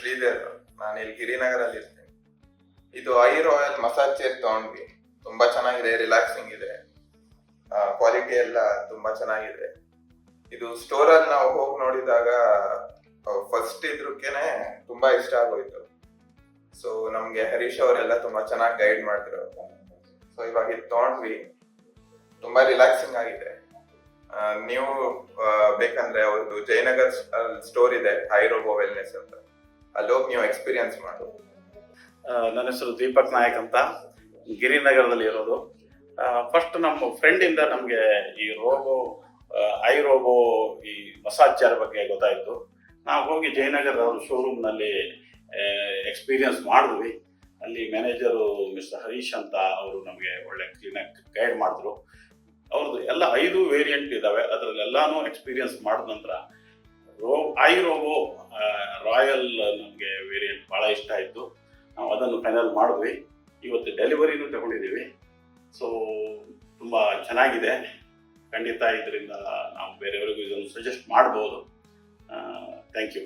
ಶ್ರೀಧರ್. ನಾನು ಇಲ್ಲಿ ಗಿರಿನಗರಲ್ಲಿ ಇರ್ತೀನಿ. ಇದು ಐ ರಾಯಲ್ ಮಸಾಜ್ ಚೇರ್ ತಗೊಂಡ್ವಿ. ತುಂಬಾ ಚೆನ್ನಾಗಿದೆ, ರಿಲ್ಯಾಕ್ಸಿಂಗ್ ಇದೆ, ಕ್ವಾಲಿಟಿ ಎಲ್ಲ ತುಂಬಾ ಚೆನ್ನಾಗಿದೆ. ಇದು ಸ್ಟೋರ್ ಅಲ್ಲಿ ನಾವು ಹೋಗಿ ನೋಡಿದಾಗ ಫಸ್ಟ್ ಇದ್ರಕ್ಕೇನೆ ತುಂಬಾ ಇಷ್ಟ ಆಗೋಯ್ತು. ಸೊ ನಮ್ಗೆ ಹರೀಶ್ ಅವರೆಲ್ಲ ತುಂಬಾ ಚೆನ್ನಾಗಿ ಗೈಡ್ ಮಾಡಿದ್ರು. ಸೊ ಇವಾಗ ಇದು ತಗೊಂಡ್ವಿ, ತುಂಬಾ ರಿಲ್ಯಾಕ್ಸಿಂಗ್ ಆಗಿದೆ. ನೀವು ಬೇಕಂದ್ರೆ ಅವ್ರದ್ದು ಜಯನಗರ್ ಸ್ಟೋರ್ ಇದೆ, ಐರೋಬೋ ವೆಲ್ನೆಸ್ ಅಂತ, ಅಲ್ಲಿ ಹೋಗಿ ನೀವು ಎಕ್ಸ್ಪೀರಿಯನ್ಸ್ ಮಾಡು. ನನ್ನ ಹೆಸರು ದೀಪಕ್ ನಾಯಕ್ ಅಂತ, ಗಿರಿನಗರದಲ್ಲಿ ಇರೋದು. ಫಸ್ಟ್ ನಮ್ಮ ಫ್ರೆಂಡಿಂದ ನಮಗೆ ಈ ಐರೋಬೋ ಈ ಮಸಾಜ್ ಚೇರ್ ಬಗ್ಗೆ ಗೊತ್ತಾಯಿತು. ನಾವು ಹೋಗಿ ಜಯನಗರ ಅವ್ರ ಶೋರೂಮ್ನಲ್ಲಿ ಎಕ್ಸ್ಪೀರಿಯನ್ಸ್ ಮಾಡಿದ್ವಿ. ಅಲ್ಲಿ ಮ್ಯಾನೇಜರು ಮಿಸ್ಟರ್ ಹರೀಶ್ ಅಂತ ಅವರು ನಮಗೆ ಒಳ್ಳೆ ಕ್ಲೀನಾಗಿ ಗೈಡ್ ಮಾಡಿದ್ರು. ಅವ್ರದ್ದು ಎಲ್ಲ 5 ವೇರಿಯಂಟ್ ಇದ್ದಾವೆ, ಅದರಲ್ಲೆಲ್ಲಾನು ಎಕ್ಸ್ಪೀರಿಯನ್ಸ್ ಮಾಡಿದ ನಂತರ ಐರೋಬೋ ರಾಯಲ್ ನಮಗೆ ವೇರಿಯಂಟ್ ಭಾಳ ಇಷ್ಟ ಆಯಿತು. ನಾವು ಅದನ್ನು ಫೈನಲ್ ಮಾಡಿದ್ವಿ. ಇವತ್ತು ಡೆಲಿವರಿನೂ ತಗೊಂಡಿದ್ದೀವಿ. ಸೊ ತುಂಬ ಚೆನ್ನಾಗಿದೆ. ಖಂಡಿತ ಇದರಿಂದ ನಾವು ಬೇರೆಯವರಿಗೂ ಇದನ್ನು ಸಜೆಸ್ಟ್ ಮಾಡ್ಬೋದು. Thank you.